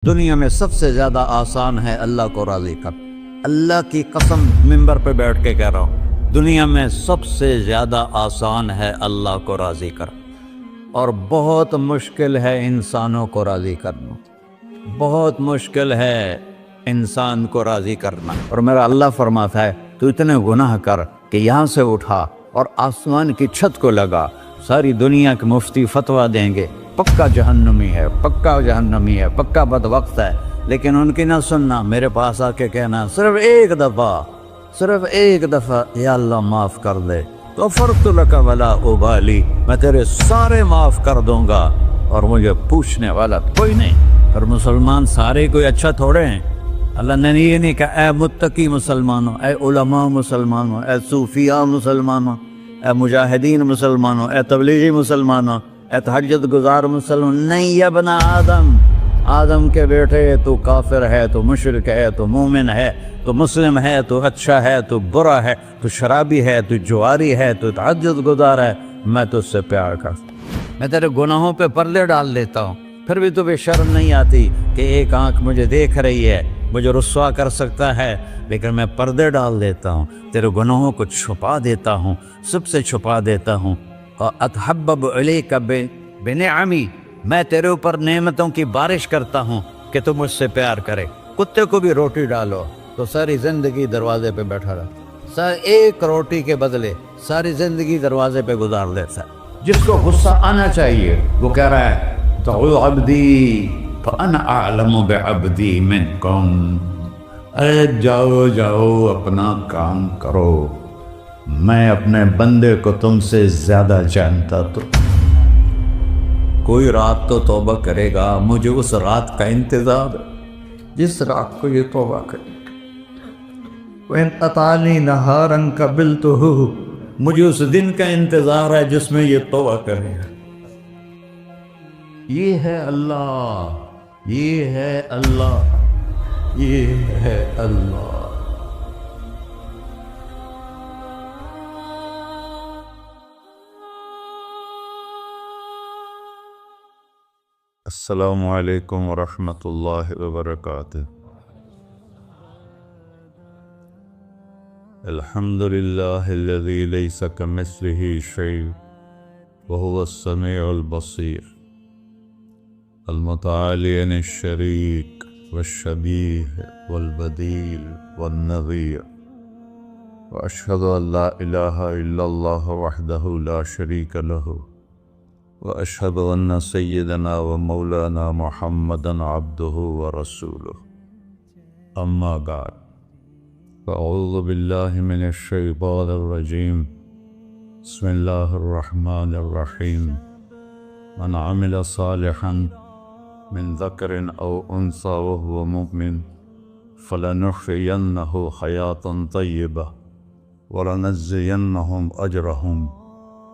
دنیا میں سب سے زیادہ آسان ہے اللہ کو راضی کر۔ اللہ کی قسم منبر پہ بیٹھ کے کہہ رہا ہوں، دنیا میں سب سے زیادہ آسان ہے اللہ کو راضی کر، اور بہت مشکل ہے انسانوں کو راضی کرنا، بہت مشکل ہے انسان کو راضی کرنا۔ اور میرا اللہ فرماتا ہے تو اتنے گناہ کر کہ یہاں سے اٹھا اور آسمان کی چھت کو لگا، ساری دنیا کے مفتی فتویٰ دیں گے پکا جہنمی ہے، پکا جہنمی ہے، پکا بدبخت ہے، لیکن ان کی نہ سننا، میرے پاس آ کے کہنا صرف ایک دفعہ یا اللہ معاف کر دے، غفرت لک ولا ابالی، میں تیرے سارے معاف کر دوں گا اور مجھے پوچھنے والا کوئی نہیں۔ اور مسلمان سارے کوئی اچھا تھوڑے ہیں، اللہ نے یہ نہیں کہا اے متقی مسلمانوں، اے علماء مسلمانوں، اے صوفیاء مسلمانوں، اے مجاہدین مسلمانوں، اے تبلیغی مسلمانوں، اے تہجد گزار مسلمان، نہیں یا ابن آدم کے بیٹے، تو کافر ہے، تو مشرک ہے، تو مومن ہے، تو مسلم ہے، تو اچھا ہے، تو برا ہے، تو شرابی ہے، تو جواری ہے، تو تہجد گزار ہے، میں تجھ سے پیار کرتا ہوں، میں تیرے گناہوں پہ پردے ڈال دیتا ہوں، پھر بھی تمہیں شرم نہیں آتی کہ ایک آنکھ مجھے دیکھ رہی ہے، مجھے رسوا کر سکتا ہے، لیکن میں پردے ڈال دیتا ہوں، تیرے گناہوں کو چھپا دیتا ہوں، سب سے چھپا دیتا ہوں۔ اتحبب علیک بنعمی، میں تیرے اوپر نعمتوں کی بارش کرتا ہوں کہ تم مجھ سے پیار کرے۔ کتے کو بھی روٹی ڈالو تو ساری زندگی دروازے پہ بیٹھا رہتا، ایک روٹی کے بدلے ساری زندگی دروازے پہ گزار دیتا ہے۔ جس کو غصہ آنا چاہیے وہ کہہ رہا ہے تو عبدی فانا اعلم بعبدی منکم، اے جاؤ اپنا کام کرو، میں اپنے بندے کو تم سے زیادہ جانتا۔ تو کوئی رات تو توبہ کرے گا، مجھے اس رات کا انتظار ہے جس رات کو یہ توبہ کرے۔ وَإِنْ أَطَعَنِي نَهَارًا قَبِلْتُهُ، مجھے اس دن کا انتظار ہے جس میں یہ توبہ کرے گا۔ یہ ہے اللہ، یہ ہے اللہ، یہ ہے اللہ۔ السلام علیکم ورحمۃ اللہ وبرکاتہ۔ الحمد للہ الذی لیس کمثلہ شیء وہو السمیع البصیر، المتعالی عن الشریک والشبیہ والبدیل والنظیر، واشہد ان لا الہ الا اللہ وحدہ لا شریک لہ، واشہد ان سیدنا و مولانا محمدا عبدہ ورسولہ، اما بعد، فاعوذ باللہ من الشیطان الرجیم، بسم اللہ الرحمن الرحیم، من عمل صالحا من ذکر او انثی وهو مؤمن فلنحیینہ حیاة طیبہ ولنجزینہم اجرہم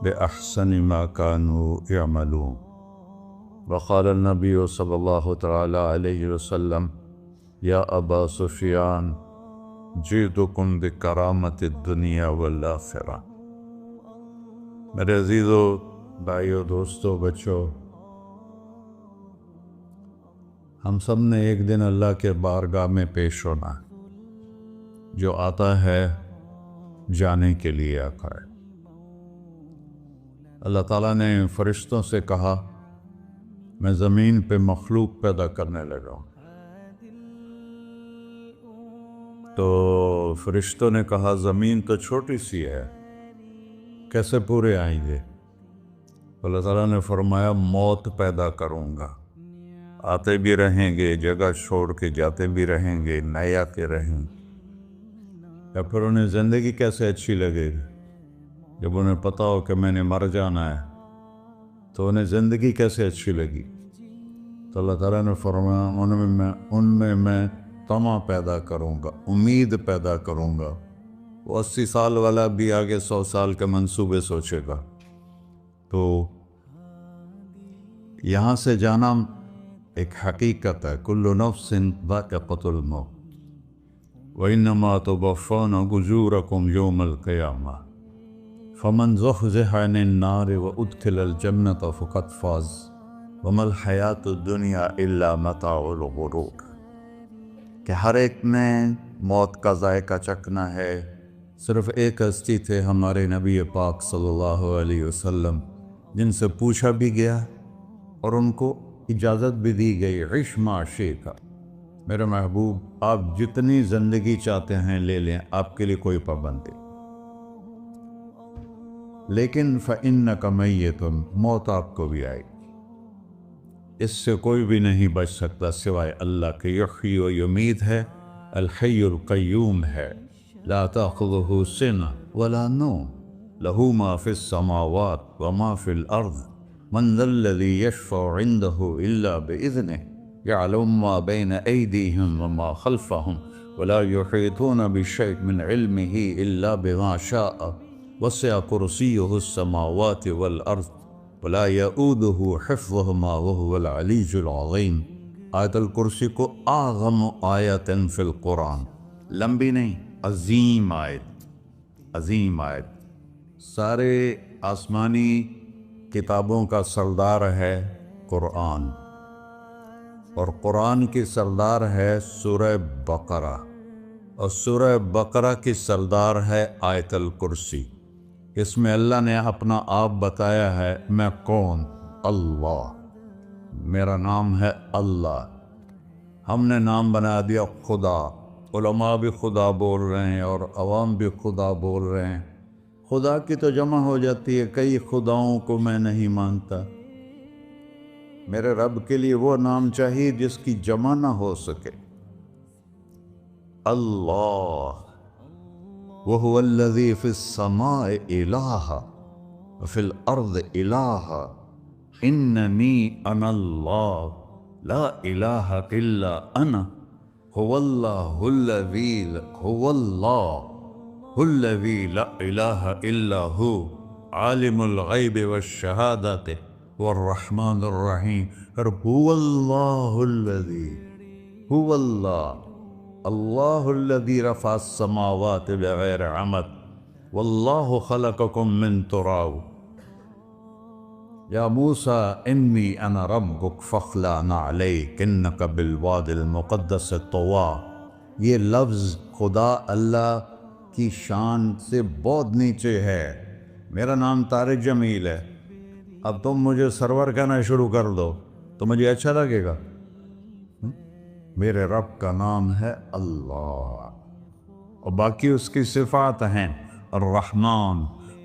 بأحسن ما كانوا يعملون۔ وقال النبی صلی اللہ تعالی علیہ وسلم یا ابا سفیان جئتکم بکرامت الدنیا والآخرہ۔ میرے عزیزو، بھائیو، دوستو، بچو، ہم سب نے ایک دن اللہ کے بارگاہ میں پیش ہونا ہے، جو آتا ہے جانے کے لیے آتا ہے۔ اللہ تعالیٰ نے فرشتوں سے کہا میں زمین پہ مخلوق پیدا کرنے لگا ہوں، تو فرشتوں نے کہا زمین تو چھوٹی سی ہے، کیسے پورے آئیں گے؟ اللہ تعالیٰ نے فرمایا موت پیدا کروں گا، آتے بھی رہیں گے، جگہ چھوڑ کے جاتے بھی رہیں گے، نئے آتے رہیں گے۔ یا پھر انہیں زندگی کیسے اچھی لگے گی؟ جب انہیں پتا ہو کہ میں نے مر جانا ہے تو انہیں زندگی کیسے اچھی لگی؟ تو اللہ تعالیٰ نے فرمایا ان میں میں طمع پیدا کروں گا، امید پیدا کروں گا۔ وہ 80 سال والا بھی آگے 100 سال کے منصوبے سوچے گا۔ تو یہاں سے جانا ایک حقیقت ہے، کل نفس ذائقۃ الموت وانما توفون اجورکم یوم القیامہ، فمن زحزح عن النار وادخل الجنة فقد فاز وما الحیات الدنیا الا متاع الغرور، کہ ہر ایک نے موت کا ذائقہ چکھنا ہے۔ صرف ایک ہستی تھے ہمارے نبی پاک صلی اللہ علیہ وسلم، جن سے پوچھا بھی گیا اور ان کو اجازت بھی دی گئی، عش ما شئت، میرے محبوب آپ جتنی زندگی چاہتے ہیں لے لیں، آپ کے لیے کوئی پابندی، لیکن فإنک میت، موت آپ کو بھی آئے گی، اس سے کوئی بھی نہیں بچ سکتا سوائے اللہ کے۔ یحیی و یمیت ہے، الحی القیوم ہے، لا تأخذہ سنہ ولا نوم، لہ ما فی السماوات وما فی الارض، من ذا الذی یشفع عنده الا بإذنہ، یعلم ما بین ایدیہم وما خلفہم، ولا یحیطون بشیء من علمہ الا بما شاء، وسع کرسیہ السماوات والارض، ولا یؤودہ حفظہما وہو العلی العظیم۔ آیت الکرسی کو اعظم آیت فی القرآن، لمبی نہیں، عظیم آیت، عظیم آیت، سارے آسمانی کتابوں کا سردار ہے قرآن، اور قرآن کی سردار ہے سورہ بقرہ، اور سورہ بقرہ کی سردار ہے آیت الکرسی۔ اس میں اللہ نے اپنا آپ بتایا ہے، میں کون؟ اللہ، میرا نام ہے اللہ۔ ہم نے نام بنا دیا خدا، علماء بھی خدا بول رہے ہیں اور عوام بھی خدا بول رہے ہیں۔ خدا کی تو جمع ہو جاتی ہے، کئی خداؤں کو میں نہیں مانتا، میرے رب کے لیے وہ نام چاہیے جس کی جمع نہ ہو سکے۔ اللہ، وَهُوَ الَّذِي فِي السَّمَاءِ إِلَٰهٌ وَفِي الْأَرْضِ إِلَٰهٌ إِنَّنِي أَنَا اللَّهُ لَا إِلَٰهَ إِلَّا أَنَا هُوَ اللَّهُ الَّذِي لَا إِلَٰهَ إِلَّا هُوَ عَالِمُ الْغَيْبِ وَالشَّهَادَةِ وَالرَّحْمَٰنُ الرَّحِيمُ۔ هُوَ اللَّهُ الَّذِي، هُوَ اللَّهُ، اللہ الذی رفع السماوات بغیر عمد، واللہ خلقکم من تراب، یا موسیٰ انی انا ربک فاخلع نعلیک انک بالوادی المقدس طویٰ۔ یہ لفظ خدا اللہ کی شان سے بہت نیچے ہے۔ میرا نام طارق جمیل ہے، اب تم مجھے سرور کہنا شروع کر دو تو مجھے اچھا لگے گا؟ میرے رب کا نام ہے اللہ، اور باقی اس کی صفات ہیں الرحمن،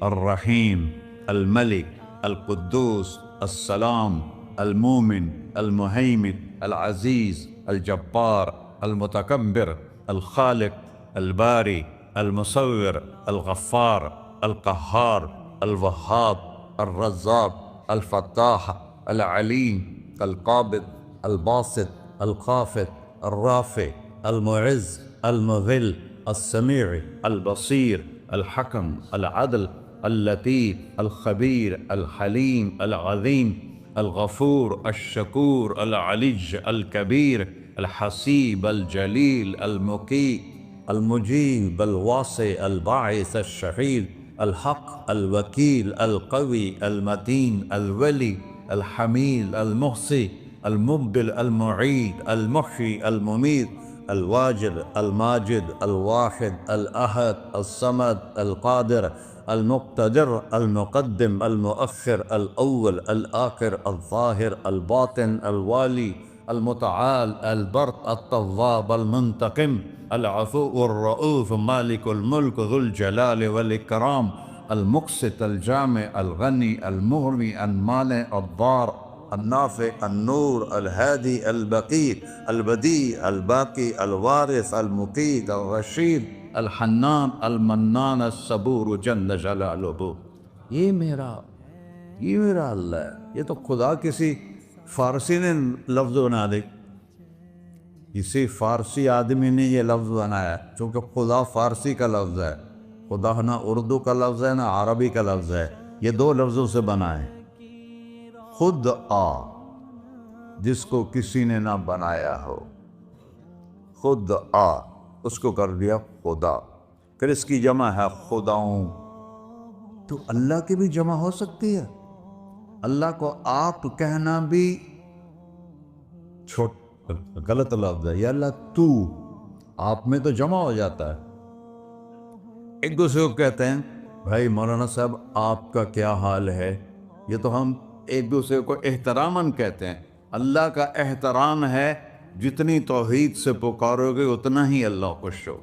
الرحیم، الملک، القدوس، السلام، المومن، المہیمن، العزیز، الجبار، المتکبر، الخالق، الباری، المصور، الغفار، القہار، الوہاب، الرزاق، الفتاح، العلیم، القابض، الباسط، الخافض، الرافع، المعز، المذل، السمیع، البصیر، الحکم، العدل، اللطیف، الخبیر، الحلیم، العظیم، الغفور، الشکور، العلی، الکبیر، الحسیب، الجلیل، المقیت، المجیب، الواسع، الباعث، الشہید، الحق، الوکیل، القوی، المتین، الولی، الحمید، المحصی، المبدل، المعید، المحیی، الممیت، الواجد، الماجد، الواحد، الأحد، الصمد، القادر، المقتدر، المقدم، المؤخر، الأول، الآخر، الظاهر، الباطن، الوالي، المتعال، البر، التواب، المنتقم، العفو، الرؤوف، مالك الملك، ذو الجلال والإكرام، المقسط، الجامع، الغني، المغني، المانع، الضار، النافع، النور، الهادي، البقي، البديع، الباقي، الوارث، المقيت، الرشيد، الحنان، المنان، الصبور جل جلالہ۔ یہ میرا اللہ ہے۔ یہ تو خدا کسی فارسی نے لفظ بنا دے، کسی فارسی آدمی نے یہ لفظ بنایا، چونکہ خدا فارسی کا لفظ ہے، خدا نہ اردو کا لفظ ہے نہ عربی کا لفظ ہے، یہ دو لفظوں سے بنا ہے۔ خود آ، جس کو کسی نے نہ بنایا ہو، خود آ، اس کو کر دیا خدا، پھر اس کی جمع ہے خداؤں۔ تو اللہ کی بھی جمع ہو سکتی ہے، اللہ کو آپ کہنا بھی چھوٹ غلط لفظ ہے، یا اللہ تو، آپ میں تو جمع ہو جاتا ہے۔ ایک دوسرے کو کہتے ہیں بھائی مولانا صاحب آپ کا کیا حال ہے، یہ تو ہم ایک دوسرے کو احتراماً کہتے ہیں۔ اللہ کا احترام ہے جتنی توحید سے پکارو گے اتنا ہی اللہ خوش ہو۔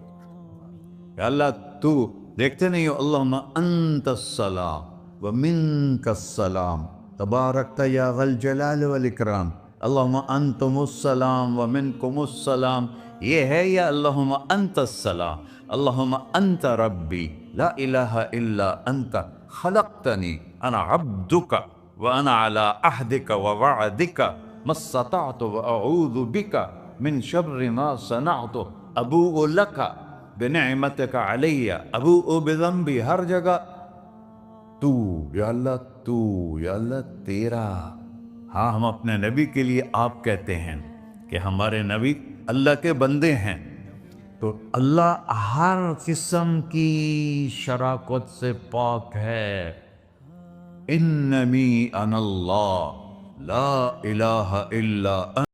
کہ اللہ تو، دیکھتے نہیں ہو اللہم انت السلام ومنک السلام تبارکت یا ذا الجلال والاکرام، اللہم انتم السلام ومنکم السلام، یہ ہے یا اللہم انت السلام، اللہم انت ربی لا الہ الا انت خلقتنی انا عبدک وانا علی عہدک ووعدک ما استطعت واعوذ بک من شر ما صنعت ابوء لک بنعمتک علی ابوء بذنبی، ہر جگہ تو، یا اللہ تو، یا اللہ تیرا۔ ہاں ہم اپنے نبی کے لیے آپ کہتے ہیں کہ ہمارے نبی اللہ کے بندے ہیں، تو اللہ ہر قسم کی شراکت سے پاک ہے۔ اننی انا اللہ لا الہ الا انت۔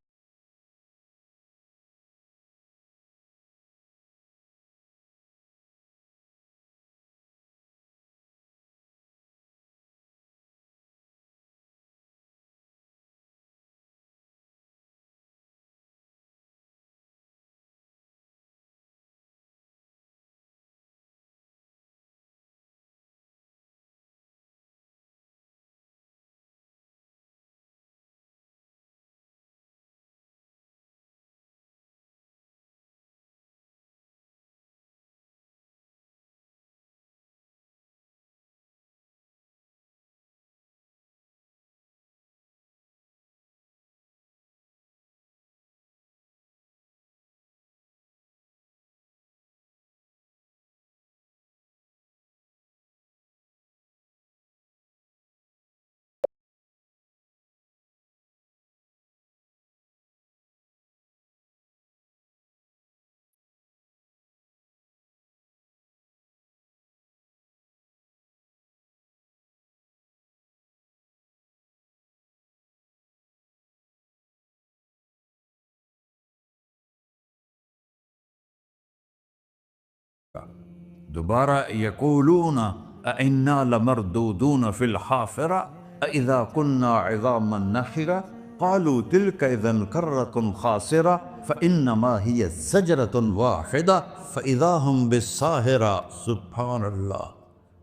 دوبارہ یقولون اِنَّا لَمَرْدُودُونَ فِي الْحَافِرَةِ أَإِذَا كُنَّا عِظَامًا نَخِرَةً قَالُوا تِلْكَ إِذًا كَرَّةٌ خَاسِرَةٌ فَإِنَّمَا هِيَ زَجْرَةٌ وَاحِدَةٌ فَإِذَا هُمْ بِالسَّاهِرَةِ۔ سبحان اللہ،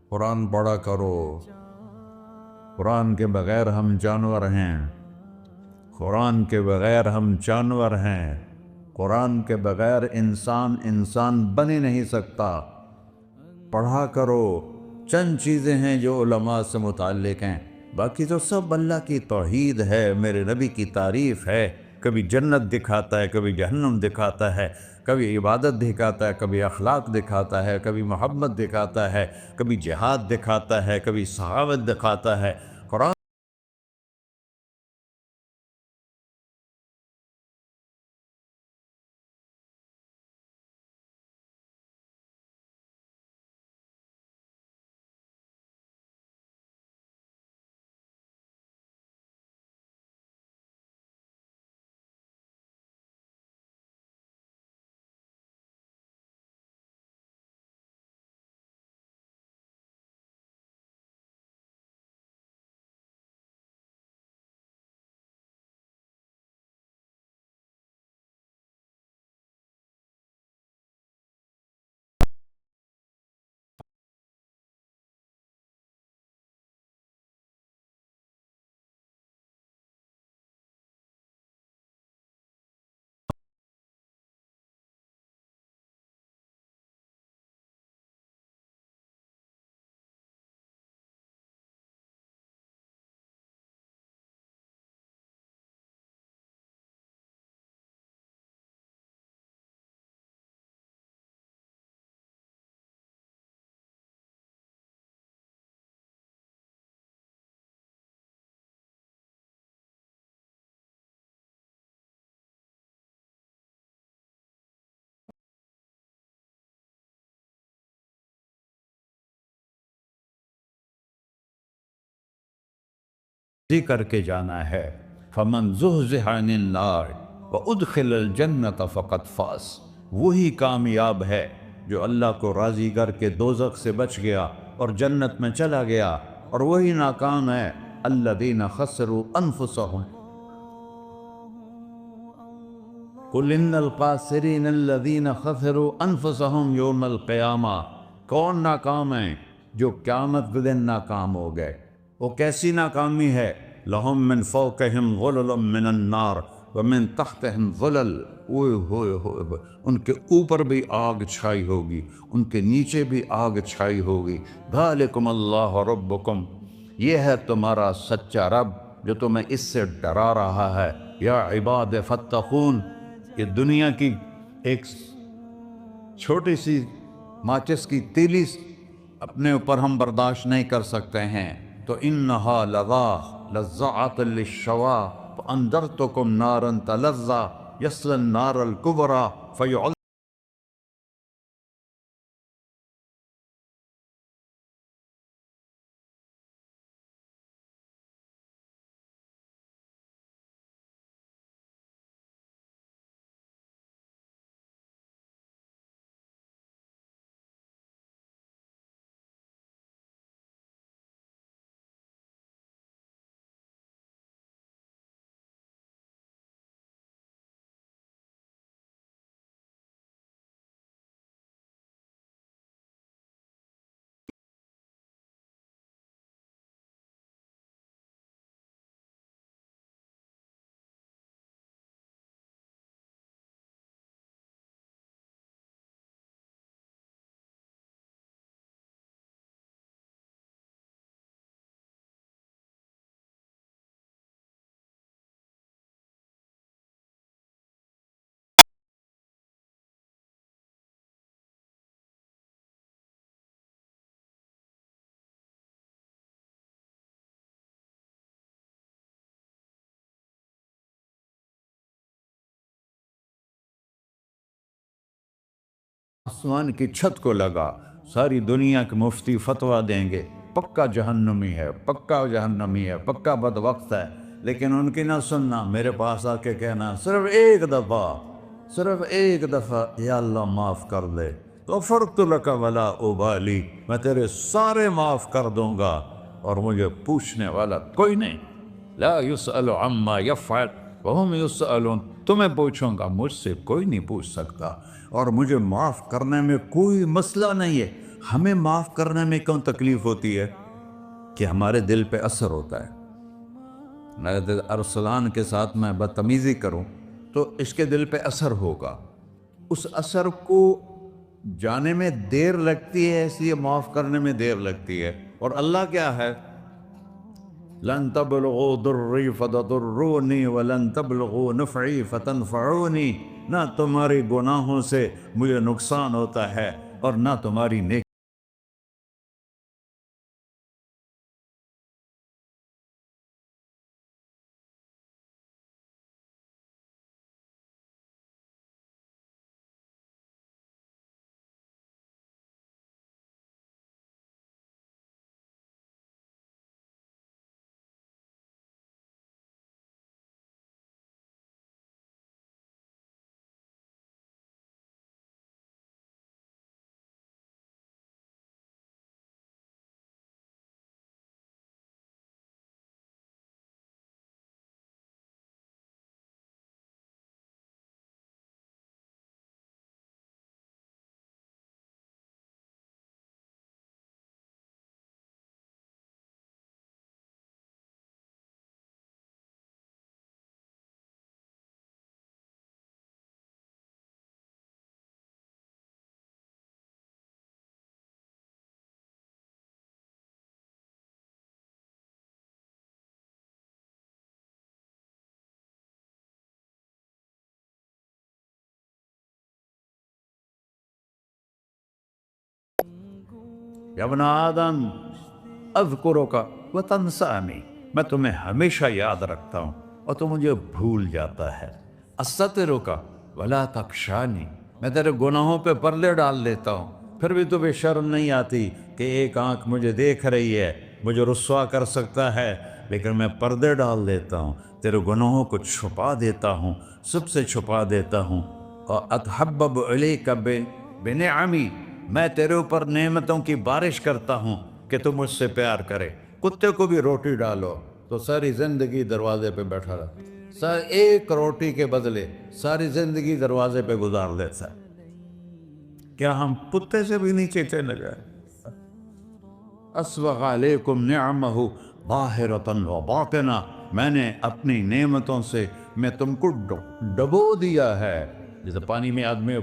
قرآن پڑھا کرو، قرآن کے بغیر ہم جانور ہیں، قرآن کے بغیر ہم جانور ہیں، قرآن کے بغیر انسان بن ہی نہیں سکتا۔ پڑھا کرو، چند چیزیں ہیں جو علماء سے متعلق ہیں، باقی تو سب اللہ کی توحید ہے، میرے نبی کی تعریف ہے۔ کبھی جنت دکھاتا ہے، کبھی جہنم دکھاتا ہے، کبھی عبادت دکھاتا ہے، کبھی اخلاق دکھاتا ہے، کبھی محبت دکھاتا ہے، کبھی جہاد دکھاتا ہے، کبھی سخاوت دکھاتا ہے۔ قرآن کر کے جانا ہے۔ فَمَنْ زُحْزِحَ عَنِ النَّارِ وَأُدْخِلَ الْجَنَّةَ فَقَدْ فَازَ، وہی کامیاب ہے جو اللہ کو راضی کر کے دوزخ سے بچ گیا اور جنت میں چلا گیا، اور وہی ناکام ہے الَّذِينَ خَسِرُوا أَنفُسَهُمْ قُلْ إِنَّ الْخَاسِرِينَ الَّذِينَ خَسِرُوا أَنفُسَهُمْ يَوْمَ الْقِيَامَةِ، کون ناکام ہیں؟ جو قیامت کے دن ناکام ہو گئے۔ وہ کیسی ناکامی ہے؟ لَهُم مِّن فَوْقِهِمْ ظُلُلٌ مِّنَ النَّارِ وَمِن تَحْتِهِمْ ظُلَلٌ، اوئے ہوئے ہوئے، ان کے اوپر بھی آگ چھائی ہوگی، ان کے نیچے بھی آگ چھائی ہوگی۔ ذَلِكُمُ اللَّهُ رَبُّكُمْ، یہ ہے تمہارا سچا رب جو تمہیں اس سے ڈرا رہا ہے۔ یا عباد فاتقون، یہ دنیا کی ایک چھوٹی سی ماچس کی تیلی اپنے اوپر ہم برداشت نہیں کر سکتے ہیں، تو انہا لظیٰ لذعۃ للشوا فانذرتکم نارا تلظی یصلی النار الکبریٰ فیعذب۔ آسمان کی چھت کو لگا، ساری دنیا کے مفتی فتویٰ دیں گے پکا جہنمی ہے، پکا جہنمی ہے، پکا بدبخت ہے، لیکن ان کی نہ سننا، میرے پاس آ کے کہنا صرف ایک دفعہ یا اللہ معاف کر دے، غفرت لک ولا ابالی، میں تیرے سارے معاف کر دوں گا اور مجھے پوچھنے والا کوئی نہیں۔ لا یسأل عما یفعل وہم یسألون، تمہیں پوچھوں گا، مجھ سے کوئی نہیں پوچھ سکتا، اور مجھے معاف کرنے میں کوئی مسئلہ نہیں ہے۔ ہمیں معاف کرنے میں کیوں تکلیف ہوتی ہے؟ کہ ہمارے دل پہ اثر ہوتا ہے۔ میرے ارسلان کے ساتھ میں بدتمیزی کروں تو اس کے دل پہ اثر ہوگا، اس اثر کو جانے میں دیر لگتی ہے، اس لیے معاف کرنے میں دیر لگتی ہے۔ اور اللہ کیا ہے؟ لن تبلغوا ضری فتضرونی ولن تبلغوا نفعی فتنفعونی، نہ تمہاری گناہوں سے مجھے نقصان ہوتا ہے اور نہ تمہاری نیکی۔ یا ابن آدم اذکرک وتنسانی، میں تمہیں ہمیشہ یاد رکھتا ہوں اور تو مجھے بھول جاتا ہے۔ استترک ولا تخشانی، میں تیرے گناہوں پہ پردے ڈال دیتا ہوں، پھر بھی تمہیں شرم نہیں آتی کہ ایک آنکھ مجھے دیکھ رہی ہے، مجھے رسوا کر سکتا ہے، لیکن میں پردے ڈال دیتا ہوں۔ تیرے گناہوں کو چھپا دیتا ہوں، سب سے چھپا دیتا ہوں۔ اور اتحبب الیک بنعمی، میں تیرے اوپر نعمتوں کی بارش کرتا ہوں کہ تم مجھ سے پیار کرے۔ کتے کو بھی روٹی ڈالو تو ساری زندگی دروازے پہ بیٹھا رہا، ایک روٹی کے بدلے ساری زندگی دروازے پہ گزار دیتا ہے۔ کیا ہم کتے سے بھی نیچے چلے گئے؟ اسبغ علیکم نعمہ ظاہرۃ و باطنہ، میں نے اپنی نعمتوں سے میں تم کو ڈبو دیا ہے۔ جیسے پانی میں آدمی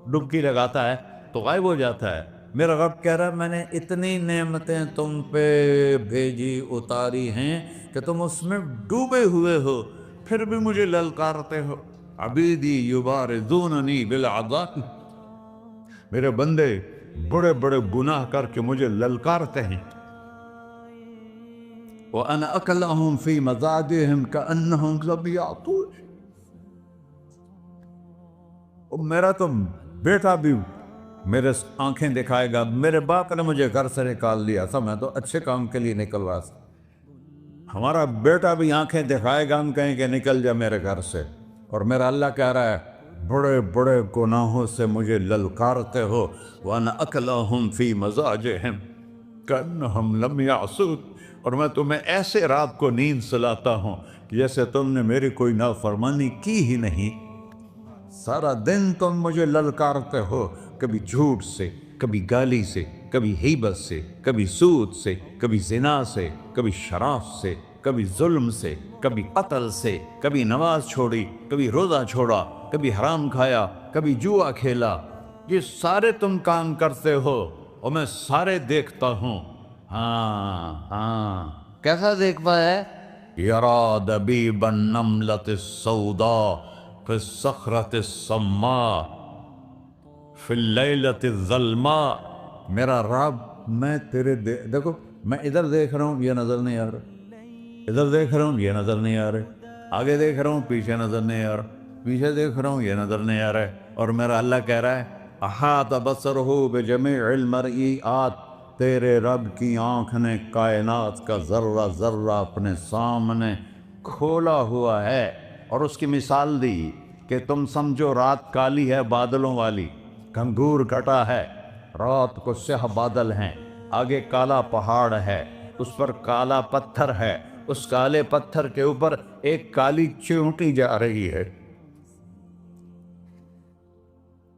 ڈبکی لگاتا ہے تو غائب ہو جاتا ہے، میرا رب کہہ رہا ہے میں نے اتنی نعمتیں تم پہ بھیجی اتاری ہیں کہ تم اس میں ڈوبے ہوئے ہو، پھر بھی مجھے للکارتے ہو۔ عبیدی یبارزوننی بالعذاب، میرے بندے بڑے بڑے گناہ کر کے مجھے للکارتے ہیں۔ وَأَنَا أَكْلَهُمْ فِي مَزَاجِهِمْ كَأَنَّهُمْ لَمْ يَعْطُونِ، میرا تو بیٹا بھی میرے آنکھیں دکھائے گا، میرے باپ نے مجھے گھر سے نکال دیا تھا، میں تو اچھے کام کے لیے نکل رہا تھا، ہمارا بیٹا بھی آنکھیں دکھائے گا، ہم کہیں کہ نکل جا میرے گھر سے۔ اور میرا اللہ کہہ رہا ہے بڑے بڑے گناہوں سے مجھے للکارتے ہو۔ وَأَنَا أَكْلَهُمْ فِي مَزَاجِهِمْ كَأَنَّهُمْ لَمْ يَعْصُونِ، اور میں تمہیں ایسے رات کو نیند سلاتا ہوں کہ جیسے تم نے میری کوئی نافرمانی کی ہی نہیں۔ سارا دن تم مجھے للکارتے ہو، کبھی جھوٹ سے، کبھی گالی سے، کبھی غیبت سے، کبھی سود سے، کبھی زنا سے، کبھی شراب سے، کبھی ظلم سے، کبھی قتل سے، کبھی نماز چھوڑی، کبھی روزہ چھوڑا، کبھی حرام کھایا، کبھی جوا کھیلا۔ یہ سارے تم کام کرتے ہو اور میں سارے دیکھتا ہوں۔ ہاں کیسا دیکھتا ہے؟ یرا دبیب النملۃ السوداء فی الصخرۃ الصماء فی اللیلۃ الظلماء، میرا رب میں تیرے دیکھو میں ادھر دیکھ رہا ہوں یہ نظر نہیں آ رہا، ادھر دیکھ رہا ہوں یہ نظر نہیں آ رہا، آگے دیکھ رہا ہوں پیچھے نظر نہیں آ رہا، پیچھے دیکھ رہا ہوں یہ نظر نہیں آ رہا ہے، اور میرا اللہ کہہ رہا ہے احاط بصرہ بجمیع المرئیات، تیرے رب کی آنکھ نے کائنات کا ذرہ ذرہ اپنے سامنے کھولا ہوا ہے۔ اور اس کی مثال دی کہ تم سمجھو رات کالی ہے بادلوں والی، گھنگور گھٹا ہے، رات کو سیاہ بادل ہیں، آگے کالا پہاڑ ہے، اس پر کالا پتھر ہے، اس کالے پتھر کے اوپر ایک کالی چیونٹی جا رہی ہے۔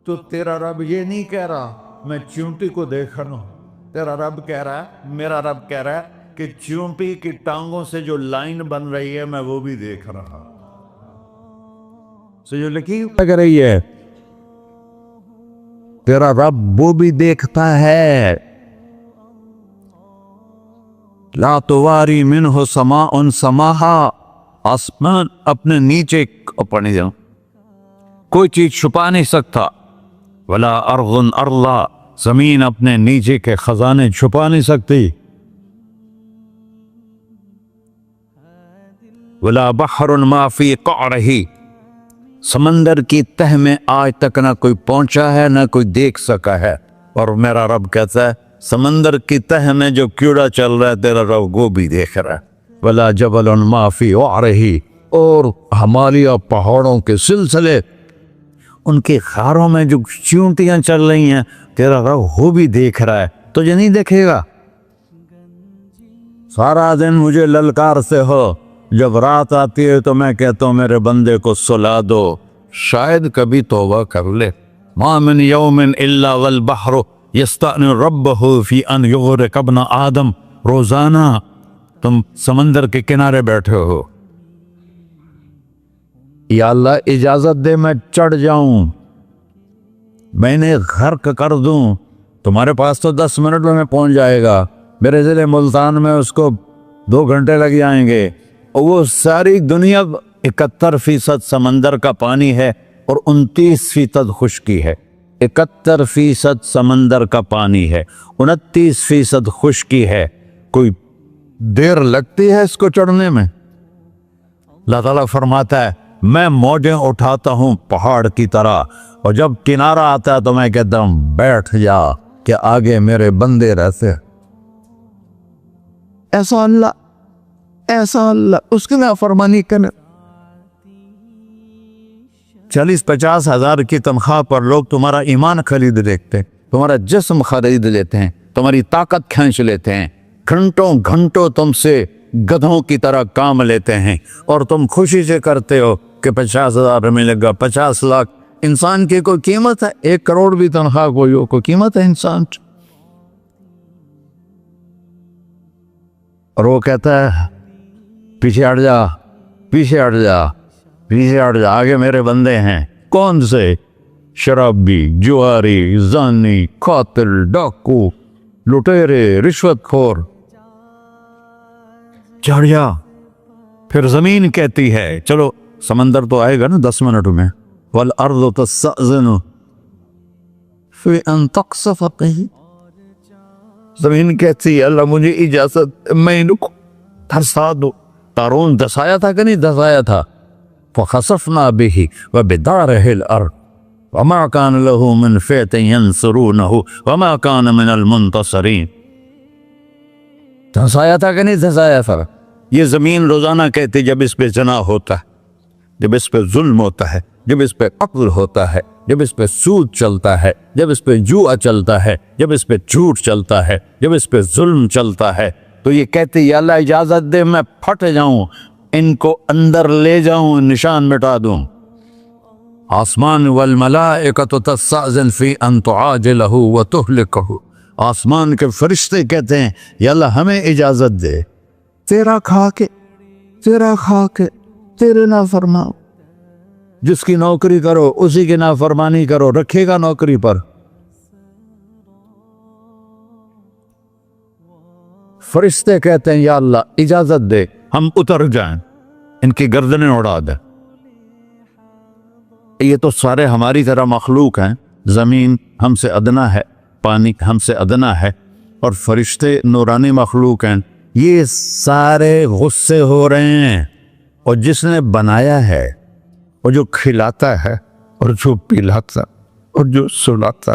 تو تیرا رب یہ نہیں کہہ رہا میں چیونٹی کو دیکھ رہا ہوں، تیرا رب کہہ رہا ہے، میرا رب کہہ رہا ہے کہ چیونٹی کی ٹانگوں سے جو لائن بن رہی ہے میں وہ بھی دیکھ رہا ہوں، جو لکیر لگ رہی ہے تیرا رب وہ بھی دیکھتا ہے۔ لا تواری منہ سماء سماہا، آسمان اپنے نیچے پڑھنے جاؤں کوئی چیز چھپا نہیں سکتا، ولا ارض ارضا، زمین اپنے نیچے کے خزانے چھپا نہیں سکتی، ولا بحر ما فی قعرہ، سمندر کی تہ میں آج تک نہ کوئی پہنچا ہے نہ کوئی دیکھ سکا ہے، اور میرا رب کہتا ہے سمندر کی تہ میں جو کیڑا چل رہا ہے تیرا رب وہ بھی دیکھ رہا ہے، ولا جبل ما فی وعرہ، اور ہمالیہ پہاڑوں کے سلسلے ان کے خاروں میں جو چیونٹیاں چل رہی ہیں تیرا رب وہ بھی دیکھ رہا ہے، تجھے نہیں دیکھے گا؟ سارا دن مجھے للکار سے ہو، جب رات آتی ہے تو میں کہتا ہوں میرے بندے کو سلا دو، شاید کبھی توبہ کر لے۔ ما من یوم الا والبحر یستأذن ربہ فی ان یغرق ابن آدم، روزانہ تم سمندر کے کنارے بیٹھے ہو، یا اللہ اجازت دے میں چڑھ جاؤں، میں نے غرق کر دوں، تمہارے پاس تو 10 منٹ میں پہنچ جائے گا، میرے ضلع ملتان میں اس کو 2 گھنٹے لگ جائیں گے، اور وہ ساری دنیا 71% سمندر کا پانی ہے اور 29% خشکی ہے، 71% سمندر کا پانی ہے، 29% خشکی ہے، کوئی دیر لگتی ہے اس کو چڑھنے میں؟ اللہ تعالیٰ فرماتا ہے میں موجیں اٹھاتا ہوں پہاڑ کی طرح، اور جب کنارہ آتا ہے تو میں کہتا ہوں بیٹھ جا کہ آگے میرے بندے رہتے۔ ایسا اللہ ایسا اللہ اس کی نافرمانی کرنا. 40-50 ہزار کی تنخواہ پر لوگ تمہارا ایمان خرید لیتے ہیں, تمہارا جسم خرید لیتے ہیں, تمہاری طاقت کھینچ لیتے ہیں, گھنٹوں گھنٹوں تم سے گدھوں کی طرح کام لیتے ہیں, اور تم خوشی سے کرتے ہو کہ 50,000 ملے گا, 50 لاکھ. انسان کی کوئی قیمت ہے؟ 1 کروڑ بھی تنخواہ کوئی قیمت ہے انسان؟ اور وہ کہتا ہے پیچھے ہٹ جا, پیچھے ہٹ جا, پیچھے ہٹ جا, آگے میرے بندے ہیں. کون سے؟ شرابی, جواری, زانی, قاتل, ڈاکو, لٹیرے, رشوت خور. چڑھ جا. پھر زمین کہتی ہے چلو سمندر تو آئے گا نا 10 منٹ میں. والارض تستأذن فی ان تقصف قیل. زمین کہتی ہے اللہ مجھے اجازت, میں ان کو دھسا دو. قارون دھسایا تھا کہ نہیں دھسایا تھا؟ فخسفنا به وبداره الارض وما كان له من فئة ينصرونه وما كان من المنتصرين. دھسایا تھا کہ نہیں دھسایا تھا؟ یہ زمین روزانہ کہتی جب اس پہ زنا ہوتا ہے, جب اس پہ ظلم ہوتا ہے, جب اس پہ قتل ہوتا ہے, جب اس پہ سود چلتا ہے, جب اس پہ جوا چلتا ہے, جب اس پہ جھوٹ چلتا ہے, جب اس پہ ظلم چلتا ہے, تو یہ کہتے یا اللہ اجازت دے میں پھٹ جاؤں, ان کو اندر لے جاؤں, نشان مٹا دوں. آسمان والملائکۃ تستأذن فی ان تعاجلہ وتہلکہ. آسمان کے فرشتے کہتے ہیں یا اللہ ہمیں اجازت دے, تیرا کھا کے تیرے نافرمان. جس کی نوکری کرو اسی کی نافرمانی کرو, رکھے گا نوکری پر. فرشتے کہتے ہیں یا اللہ اجازت دے ہم اتر جائیں, ان کی گردنیں اڑا دے. یہ تو سارے ہماری طرح مخلوق ہیں. زمین ہم سے ادنا ہے, پانی ہم سے ادنا ہے, اور فرشتے نورانی مخلوق ہیں. یہ سارے غصے ہو رہے ہیں, اور جس نے بنایا ہے, اور جو کھلاتا ہے, اور جو پلاتا, اور جو سلاتا,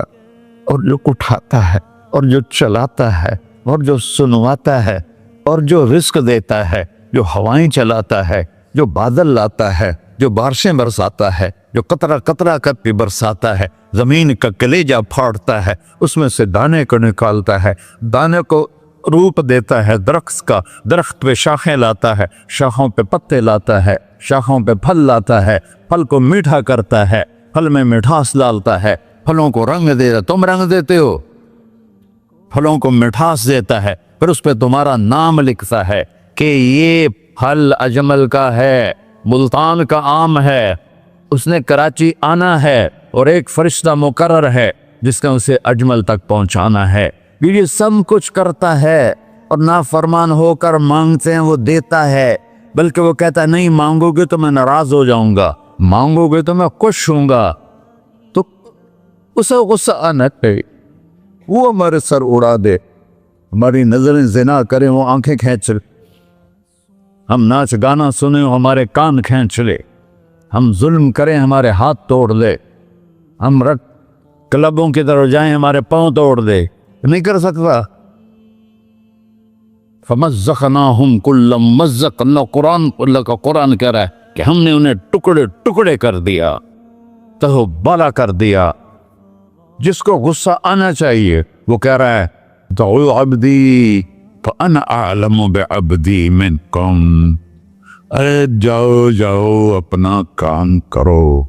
اور جو اٹھاتا ہے, اور جو چلاتا ہے, اور جو سنواتا ہے, اور جو رزق دیتا ہے, جو ہوائیں چلاتا ہے, جو بادل لاتا ہے, جو بارشیں برساتا ہے, جو قطرہ قطرہ کر کے برساتا ہے, زمین کا کلیجہ پھاڑتا ہے, اس میں سے دانے کو نکالتا ہے, دانے کو روپ دیتا ہے درخت کا, درخت پہ شاخیں لاتا ہے, شاخوں پہ پتے لاتا ہے, شاخوں پہ پھل لاتا ہے, پھل کو میٹھا کرتا ہے, پھل میں مٹھاس ڈالتا ہے, پھلوں کو رنگ دیتا. تم رنگ دیتے ہو, پھلوں کو مٹھاس دیتا ہے, پھر اس پہ تمہارا نام لکھتا ہے کہ یہ پھل اجمل کا ہے, ملتان کا آم ہے, اس نے کراچی آنا ہے, اور ایک فرشتہ مقرر ہے جس نے اسے اجمل تک پہنچانا ہے. یہ سب کچھ کرتا ہے, اور نافرمان ہو کر مانگتے ہیں وہ دیتا ہے, بلکہ وہ کہتا ہے نہیں مانگو گے تو میں ناراض ہو جاؤں گا, مانگو گے تو میں خوش ہوں گا. تو اسے غصہ آنا چاہیے, وہ ہمارے سر اڑا دے, ہماری نظریں زنا کریں وہ آنکھیں کھینچ لے, ہم ناچ گانا سنیں ہمارے کان کھینچ لے, ہم ظلم کریں ہمارے ہاتھ توڑ دے, ہم کلبوں کی طرف جائیں ہمارے پاؤں توڑ دے. نہیں کر سکتا. فَمَزَّقْنَاهُمْ كُلَّ مُمَزَّقٍ. اللہ کا قرآن کہہ رہا ہے کہ ہم نے انہیں ٹکڑے ٹکڑے کر دیا, تہو بالا کر دیا. جس کو غصہ آنا چاہیے وہ کہہ رہا ہے دعوا عبدی فأنا أعلم بعبدی منکم. ارے جاؤ جاؤ اپنا کام کرو,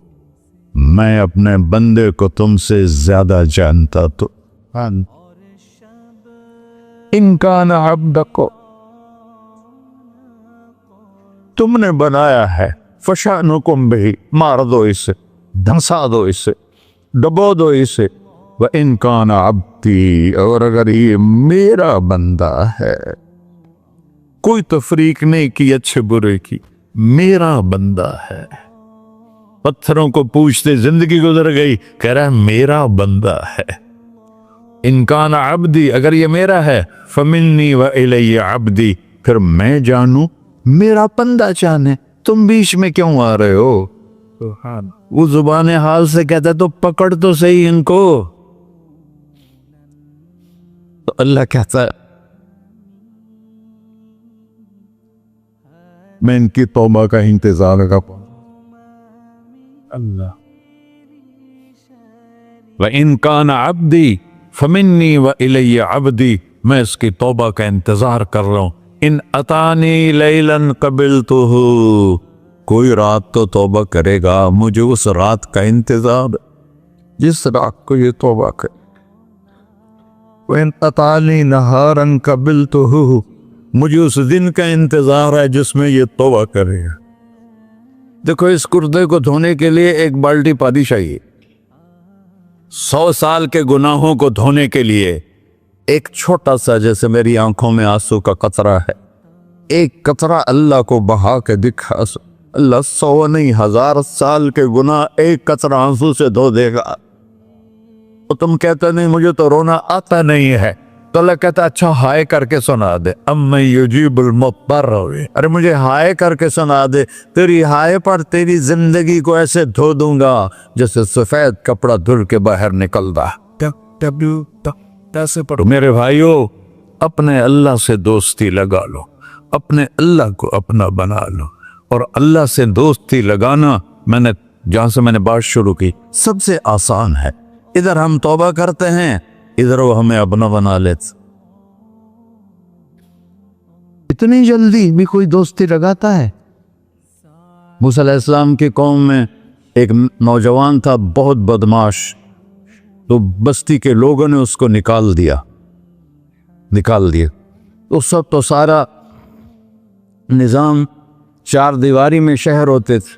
میں اپنے بندے کو تم سے زیادہ جانتا. تو ان کان عبدک, تم نے بنایا ہے, فشانکم بہ, مار دو اسے, دھنسا دو اسے, ڈبو دو اسے. وَإِن كَانَ عَبْدِي, اور اگر یہ میرا بندہ ہے, کوئی تفریق نہیں کی اچھے برے کی, میرا بندہ ہے. پتھروں کو پوچھتے زندگی گزر گئی, کہہ رہا ہے میرا بندہ ہے. ان کان عبدی, اگر یہ میرا ہے, فمنی والی عبدی, پھر میں جانوں میرا بندہ جانے, تم بیچ میں کیوں آ رہے ہو؟ وہ زبان حال سے کہتا ہے تو پکڑ تو صحیح ان کو. تو اللہ کہتا ہے میں ان کی توبہ کا انتظار کروں. اللہ وَإِن كَانَ عَبْدِي فَمِنِّي وَإِلَيَّ عَبْدِي، میں اس کی توبہ کا انتظار کر رہا ہوں. ان اتانی لیلاً قبلتہ، کوئی رات تو توبہ کرے گا، مجھے اس رات کا انتظار جس رات کو یہ توبہ کرے. وَإِنْ أَطَانِي نَهَارًا قَبِلْتُهُ، مجھے اس دن کا انتظار ہے جس میں یہ توبہ کرے گا. دیکھو اس کردے کو دھونے کے لیے ایک بالٹی پانی چاہیے. 100 سال کے گناہوں کو دھونے کے لیے ایک چھوٹا سا، جیسے میری آنکھوں میں آنسو کا قطرہ ہے، ایک قطرہ اللہ کو بہا کے دکھا، اللہ 100 نہیں 1000 سال کے گناہ ایک قطرہ آنسو سے دھو دے گا. تو تم کہتے نہیں مجھے تو رونا آتا نہیں ہے، تو اللہ کہتا اچھا ہائے کر کے سنا دے. اَمَّن يُجِيبُ الْمُضْطَرَّ، ارے مجھے ہائے کر کے سنا دے، تیری ہائے پر تیری زندگی کو ایسے دھو دوں گا جیسے سفید کپڑا دھل کے باہر نکلتا. میرے بھائیو، اپنے اللہ سے دوستی لگا لو، اپنے اللہ کو اپنا بنا لو. اور اللہ سے دوستی لگانا، جہاں سے میں نے بات شروع کی، سب سے آسان ہے. ادھر ہم توبہ کرتے ہیں، ادھر وہ ہمیں اپنا بنا لیتے. اتنی جلدی بھی کوئی دوستی لگاتا ہے؟ موسیٰ علیہ السلام کی قوم میں ایک نوجوان تھا بہت بدماش، تو بستی کے لوگوں نے اس کو نکال دیا. اس وقت تو سارا نظام 4 دیواری میں شہر ہوتے تھے،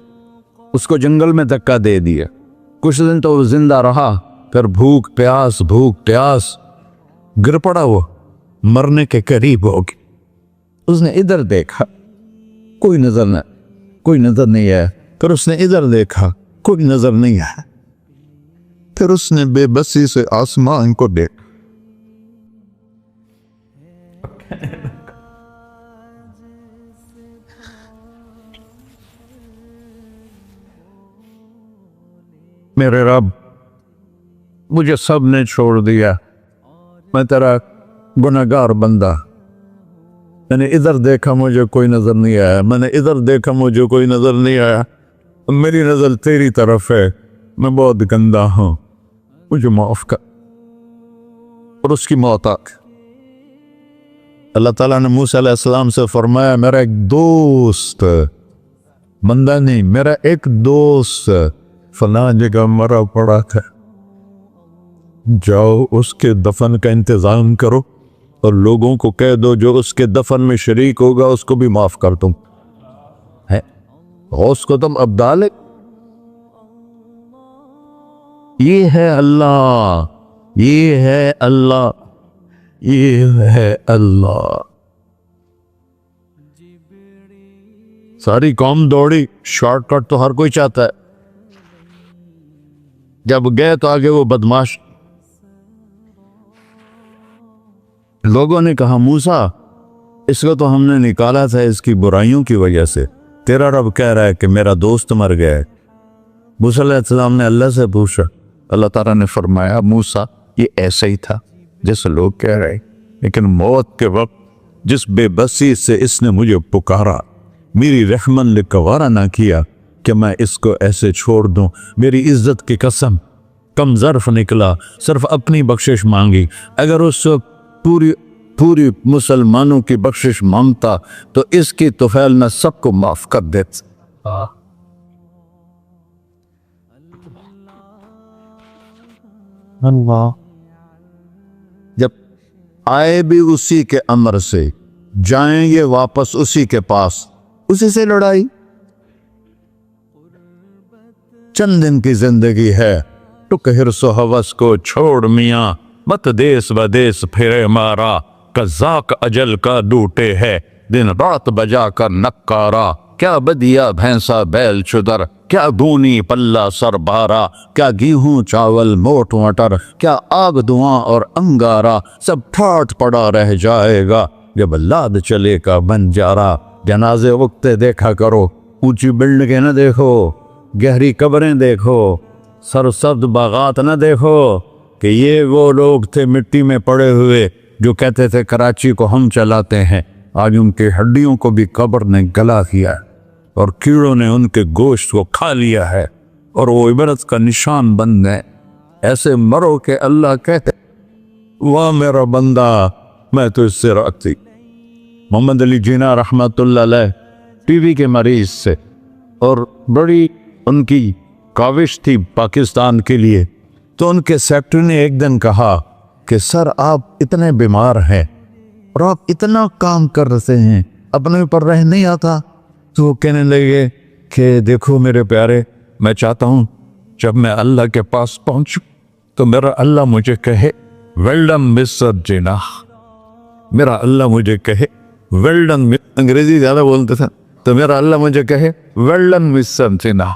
اس کو جنگل میں دھکا دے دیا. کچھ دن تو وہ زندہ رہا، پھر بھوک پیاس گر پڑا، وہ مرنے کے قریب ہو گیا. اس نے ادھر دیکھا، کوئی نظر نہیں آیا. پھر اس نے ادھر دیکھا، کوئی نظر نہیں آیا. پھر اس نے بے بسی سے آسمان کو دیکھا. میرے رب، مجھے سب نے چھوڑ دیا، میں تیرا گناہگار بندہ. میں نے ادھر دیکھا مجھے کوئی نظر نہیں آیا، میں نے ادھر دیکھا مجھے کوئی نظر نہیں آیا. میری نظر تیری طرف ہے، میں بہت گندا ہوں، مجھے معاف کر. اور اس کی موت آ گئی. اللہ تعالیٰ نے موسیٰ علیہ السلام سے فرمایا میرا ایک دوست، بندہ نہیں، میرا ایک دوست فلاں جگہ مرا پڑا تھا، جاؤ اس کے دفن کا انتظام کرو اور لوگوں کو کہہ دو جو اس کے دفن میں شریک ہوگا اس کو بھی معاف کر دوں. غوث کو تم ابدال. یہ ہے اللہ، یہ ہے اللہ، یہ ہے اللہ. ساری قوم دوڑی، شارٹ کٹ تو ہر کوئی چاہتا ہے. جب گئے تو آگے وہ بدماش. لوگوں نے کہا موسیٰ اس کو تو ہم نے نکالا تھا اس کی برائیوں کی وجہ سے، تیرا رب کہہ رہا ہے کہ میرا دوست مر گیا ہے. موسیٰ علیہ السلام نے اللہ سے پوچھا، اللہ تعالیٰ نے فرمایا موسیٰ یہ ایسا ہی تھا جیسے لوگ کہہ رہے، لیکن موت کے وقت جس بے بسی سے اس نے مجھے پکارا، میری رحمن نے گوارا نہ کیا کہ میں اس کو ایسے چھوڑ دوں. میری عزت کی قسم، کم ظرف نکلا، صرف اپنی بخشش مانگی. اگر اس پوری مسلمانوں کی بخشش مانگتا تو اس کی طفیل نہ سب کو معاف کر دیتا. اللہ جب آئے بھی اسی کے امر سے، جائیں گے واپس اسی کے پاس، اسی سے لڑائی. چند دن کی زندگی ہے، ٹک حرص و ہوس کو چھوڑ میاں، مت دیس بدیس پھرے مارا. قزاق اجل کا ڈوٹے ہے، دن رات بجا کر نکارا. کیا بدیا بھینسا بیل چدر، کیا گونی پلہ سر بارا. کیا گیہوں چاول موٹ مٹر، کیا آگ دھواں اور انگارا. سب ٹھاٹ پڑا رہ جائے گا جب لاد چلے کا بنجارا. جنازے اگتے دیکھا کرو، اونچی بلڈنگیں نہ دیکھو، گہری قبریں دیکھو، سرسبز باغات نہ دیکھو کہ یہ وہ لوگ تھے مٹی میں پڑے ہوئے جو کہتے تھے کراچی کو ہم چلاتے ہیں. آج ان کے ہڈیوں کو بھی قبر نے گلا دیا ہے اور کیڑوں نے ان کے گوشت کو کھا لیا ہے اور وہ عبرت کا نشان بن گئے۔ ایسے مرو کہ اللہ کہتے واہ میرا بندہ میں تو اس سے راضی۔ محمد علی جناح رحمۃ اللہ علیہ ٹی وی کے مریض سے، اور بڑی ان کی کاوش تھی پاکستان کے لیے، تو ان کے سیکٹری نے ایک دن کہا کہ سر آپ اتنے بیمار ہیں اور آپ اتنا کام کر رہے ہیں، اپنے اوپر رہ نہیں آتا؟ تو وہ کہنے لگے کہ دیکھو میرے پیارے، میں چاہتا ہوں جب میں اللہ کے پاس پہنچوں تو میرا اللہ مجھے کہے ویل ڈن مسٹر جناح، میرا اللہ مجھے کہے ویل ڈن، انگریزی زیادہ بولتے تھے، تو میرا اللہ مجھے کہے ویل ڈن مسٹر جناح۔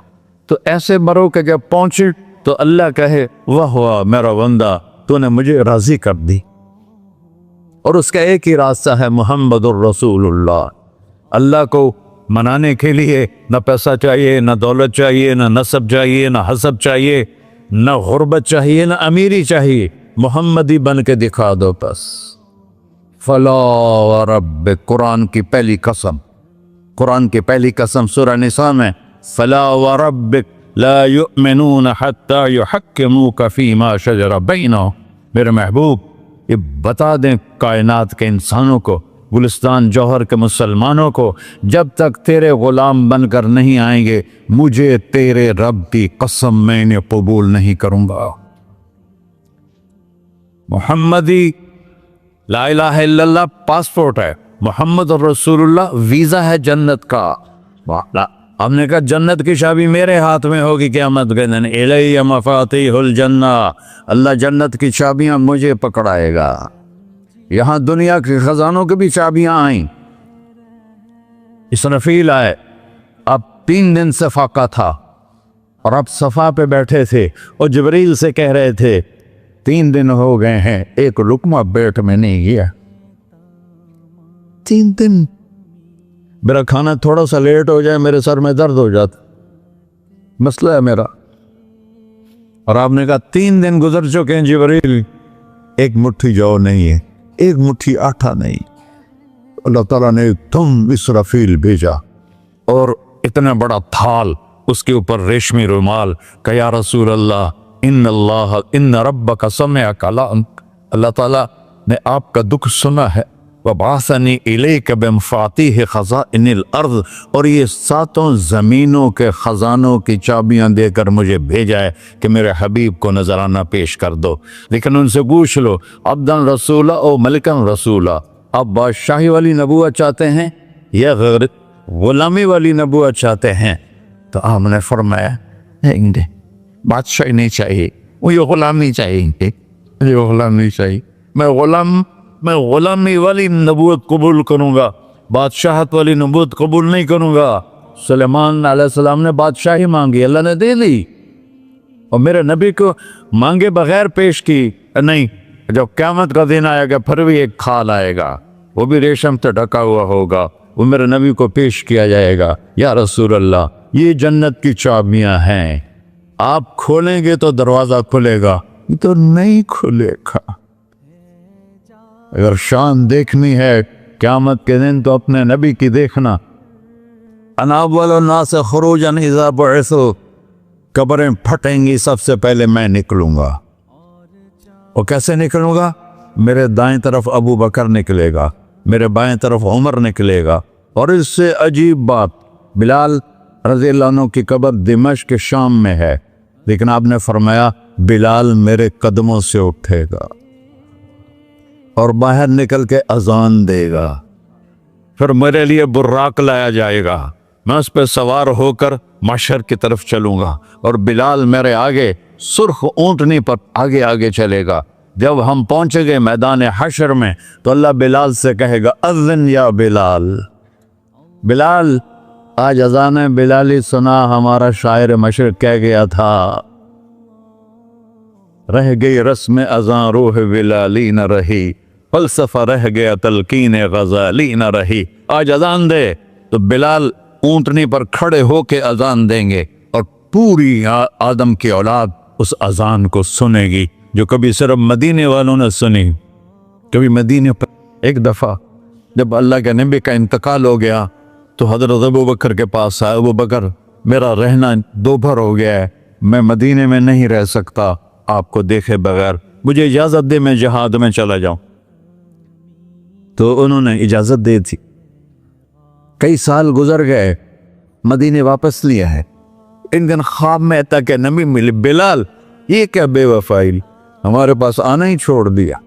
تو ایسے مرو کہ جب پہنچے تو اللہ کہے واہ واہ میرا بندہ تو نے مجھے راضی کر دی۔ اور اس کا ایک ہی راستہ ہے محمد الرسول اللہ۔ اللہ کو منانے کے لیے نہ پیسہ چاہیے، نہ دولت چاہیے، نہ نسب چاہیے، نہ حسب چاہیے، نہ غربت چاہیے، نہ امیری چاہیے، محمدی بن کے دکھا دو بس۔ فلا وربک، قرآن کی پہلی قسم، قرآن کی پہلی قسم سورہ نساء میں، فلا وربک لا یؤمنون حتی یحکموک فیما شجر بینہم، میرے محبوب یہ بتا دیں کائنات کے انسانوں کو، گلستان جوہر کے مسلمانوں کو، جب تک تیرے غلام بن کر نہیں آئیں گے مجھے تیرے رب کی قسم میں انہیں قبول نہیں کروں گا۔ محمدی لا الہ الا اللہ پاسپورٹ ہے، محمد رسول اللہ ویزا ہے جنت کا۔ ہم نے کہا جنت کی چابی میرے ہاتھ میں ہوگی قیامت کے دن، الی مفاتیح الجنہ، اللہ جنت کی چابیاں مجھے پکڑائے گا۔ یہاں دنیا کے خزانوں کی بھی چابیاں آئیں۔ اسرافیل آئے، اب 3 دن سے فاقہ تھا اور اب صفا پہ بیٹھے تھے اور جبریل سے کہہ رہے تھے 3 دن ہو گئے ہیں ایک لقمہ پیٹ میں نہیں گیا، 3 دن میرا کھانا تھوڑا سا لیٹ ہو جائے میرے سر میں درد ہو جاتا، مسئلہ ہے میرا۔ اور آپ نے کہا 3 دن گزر چکے ہیں جبریل، ایک مٹھی جو نہیں ہے، ایک مٹھی آٹا نہیں۔ اللہ تعالیٰ نے تم اسرافیل بھیجا اور اتنا بڑا تھال، اس کے اوپر ریشمی رومال، کہ یا رسول اللہ ان ربک سمع کلامک، اللہ تعالیٰ نے آپ کا دکھ سنا ہے، وَبَعَثَنِي إِلَيْكَ بِمَفَاتِيحِ خَزَائِنِ الْأَرْضِ، اور یہ 7 زمینوں کے خزانوں کی چابیاں دے کر مجھے بھیجا ہے کہ میرے حبیب کو نذرانہ پیش کر دو۔ لیکن ان سے پوچھ لو عبدن رسولہ او ملکن رسولہ، آپ بادشاہی والی نبوت چاہتے ہیں یا غیر غلامی والی نبوت چاہتے ہیں؟ تو آپ نے فرمایا نہیں، بادشاہی نہیں چاہیے، مجھے غلامی چاہیے، مجھے غلامی چاہیے، میں غلامی والی نبوت قبول کروں گا، بادشاہت والی نبوت قبول نہیں کروں گا۔ سلیمان علیہ السلام نے بادشاہی مانگی، اللہ نے دے دی، اور میرے نبی کو مانگے بغیر پیش کی نہیں۔ جب قیامت کا دن آئے گا پھر بھی ایک کھال آئے گا، وہ بھی ریشم سے ڈھکا ہوا ہوگا، وہ میرے نبی کو پیش کیا جائے گا، یا رسول اللہ یہ جنت کی چابیاں ہیں، آپ کھولیں گے تو دروازہ کھلے گا، یہ تو نہیں کھلے گا۔ اگر شان دیکھنی ہے قیامت کے دن تو اپنے نبی کی دیکھنا۔ انا اول الناس خروجا اذا بعثوا، قبریں پھٹیں گی سب سے پہلے میں نکلوں گا، اور کیسے نکلوں گا؟ میرے دائیں طرف ابو بکر نکلے گا، میرے بائیں طرف عمر نکلے گا، اور اس سے عجیب بات، بلال رضی اللہ عنہ کی قبر دمشق کے شام میں ہے، لیکن آپ نے فرمایا بلال میرے قدموں سے اٹھے گا اور باہر نکل کے اذان دے گا، پھر میرے لیے براق لایا جائے گا، میں اس پہ سوار ہو کر محشر کی طرف چلوں گا، اور بلال میرے آگے سرخ اونٹنی پر آگے آگے چلے گا۔ جب ہم پہنچے گے میدان حشر میں تو اللہ بلال سے کہے گا اذن یا بلال، بلال آج اذان بلالی سنا، ہمارا شاعر مشرق کہہ گیا تھا، رہ گئی رسم اذان روح بلالی نہ رہی، فلسفہ رہ گیا تلقین غزالی نہ رہی۔ آج اذان دے تو بلال اونٹنی پر کھڑے ہو کے اذان دیں گے، اور پوری آدم کی اولاد اس اذان کو سنے گی جو کبھی صرف مدینے والوں نے سنی۔ کبھی مدینے پر ایک دفعہ جب اللہ کے نبی کا انتقال ہو گیا تو حضرت ابو بکر کے پاس آیا، ابو بکر میرا رہنا دوپہر ہو گیا ہے، میں مدینے میں نہیں رہ سکتا آپ کو دیکھے بغیر، مجھے اجازت دے میں جہاد میں چلا جاؤں۔ تو انہوں نے اجازت دے تھی۔ کئی سال گزر گئے، مدینے واپس لیا ہے۔ ایک دن خواب میں تک نبی ملے، بلال یہ کیا بے وفائی، ہمارے پاس آنا ہی چھوڑ دیا۔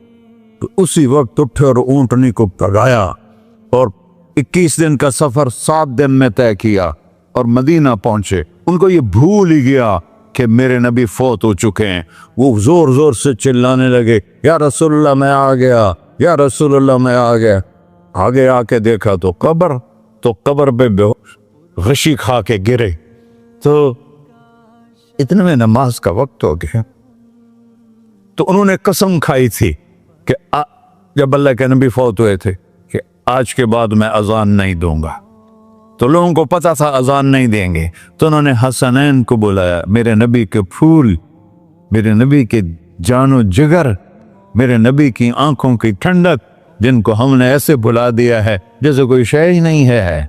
تو اسی وقت اٹھے اور اونٹنی کو پگایا اور 21 دن کا سفر 7 دن میں طے کیا اور مدینہ پہنچے۔ ان کو یہ بھول ہی گیا کہ میرے نبی فوت ہو چکے ہیں۔ وہ زور زور سے چلانے لگے، یا رسول اللہ میں آ گیا، یا رسول اللہ میں آ گیا۔ آگے آ کے دیکھا تو قبر پہ غشی کھا کے گرے۔ تو اتنے میں نماز کا وقت ہو گیا۔ تو انہوں نے قسم کھائی تھی کہ جب اللہ کے نبی فوت ہوئے تھے کہ آج کے بعد میں اذان نہیں دوں گا۔ تو لوگوں کو پتا تھا اذان نہیں دیں گے، تو انہوں نے حسنین کو بلایا، میرے نبی کے پھول، میرے نبی کے جان و جگر، میرے نبی کی آنکھوں کی ٹھنڈک، جن کو ہم نے ایسے بلا دیا ہے جیسے کوئی شے ہی نہیں ہے۔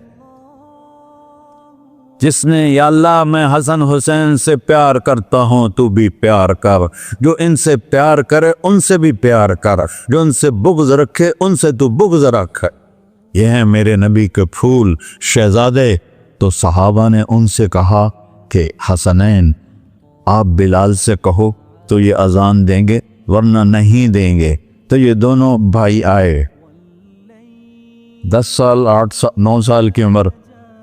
جس نے یا اللہ میں حسن حسین سے پیار کرتا ہوں تو بھی پیار کر، جو ان سے پیار کرے ان سے بھی پیار کر، جو ان سے بغض رکھے ان سے تو بغض رکھ۔ یہ ہیں میرے نبی کے پھول شہزادے۔ تو صحابہ نے ان سے کہا کہ حسنین آپ بلال سے کہو تو یہ اذان دیں گے، ورنہ نہیں دیں گے۔ تو یہ دونوں بھائی آئے، 10 سال 8 سال 9 سال کی عمر،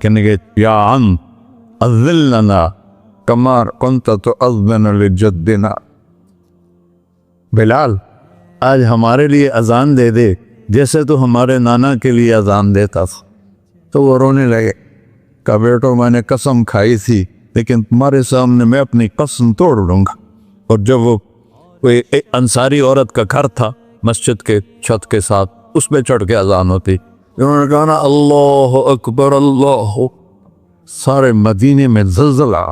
کہنے گے یا عم اذن لنا کما کنت تؤذن لجدنا، بلال آج ہمارے لیے اذان دے دے جیسے تو ہمارے نانا کے لیے اذان دیتا تھا۔ تو وہ رونے لگے، کہا بیٹو میں نے قسم کھائی تھی لیکن تمہارے سامنے میں اپنی قسم توڑ لوں گا۔ اور جب وہ کوئی انصاری عورت کا گھر تھا مسجد کے چھت کے ساتھ، اس پہ چڑھ کے اذان ہوتی، انہوں نے کہا نا اللہ اکبر اللہ، سارے مدینے میں زلزلہ،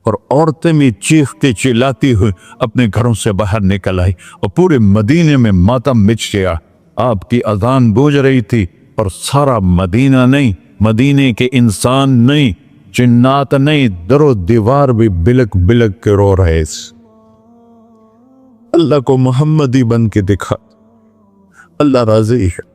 اور عورتیں بھی چیختی چلاتی ہوئی اپنے گھروں سے باہر نکل آئی، اور پورے مدینے میں ماتم مچ گیا۔ آپ کی اذان گونج رہی تھی اور سارا مدینہ نہیں، مدینے کے انسان نہیں، جنات نہیں، در و دیوار بھی بلک بلک کے رو رہے تھے۔ اللہ کو محمدی بن کے دکھا، اللہ راضی ہے،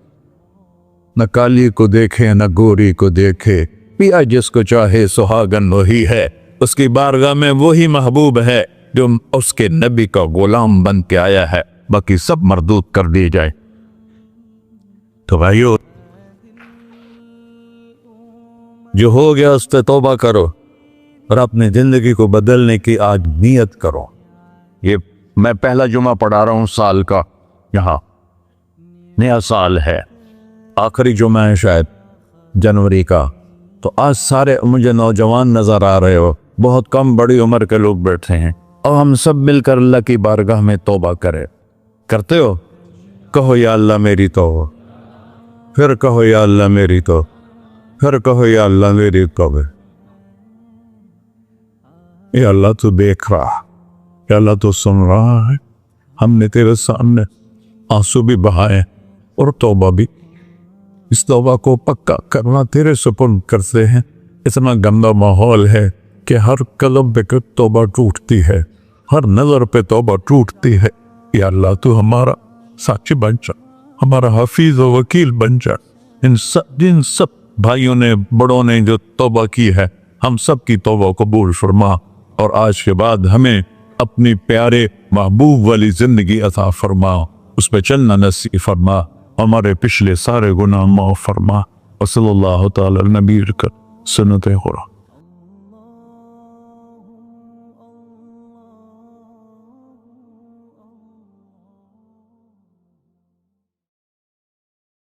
نہ کالی کو دیکھے نہ گوری کو دیکھے، پیا جس کو چاہے سہاگن وہی ہے، اس کی بارگاہ میں وہی محبوب ہے جو اس کے نبی کا غلام بن کے آیا ہے، باقی سب مردود کر دی جائے۔ تو بھائیو جو ہو گیا اس سے توبہ کرو اور اپنی زندگی کو بدلنے کی آج نیت کرو۔ یہ میں پہلا جمعہ پڑھا رہا ہوں سال کا، یہاں نیا سال ہے، آخری جمعہ ہے شاید جنوری کا۔ تو آج سارے مجھے نوجوان نظر آ رہے ہو، بہت کم بڑی عمر کے لوگ بیٹھے ہیں، اور ہم سب مل کر اللہ کی بارگاہ میں توبہ کرتے ہو؟ کہو یا اللہ میری توبہ، پھر کہو یا اللہ میری توبہ، پھر کہو یا اللہ میری توبہ۔ یا اللہ تو دیکھ رہا، یا اللہ تو سن رہا ہے، ہم نے تیرے سامنے آنسو بھی بہائے اور توبہ بھی، اس توبہ کو پکا کرنا تیرے سپرد کرتے ہیں۔ اتنا گندا ماحول ہے کہ ہر قلب پہ توبہ ٹوٹتی ہے، ہر نظر پہ توبہ ٹوٹتی ہے۔ یا اللہ تو ہمارا ساتھی بن جا، ہمارا حفیظ و وکیل بن جا۔ جن سب بھائیوں نے بڑوں نے جو توبہ کی ہے، ہم سب کی توبہ قبول فرما، اور آج کے بعد ہمیں اپنی پیارے محبوب والی زندگی عطا فرما، اس پہ چلنا نصیب فرما، ہمارے پچھلے سارے گناہ معاف فرما۔ وصلی اللہ تعالی نبی کر سنت خورا۔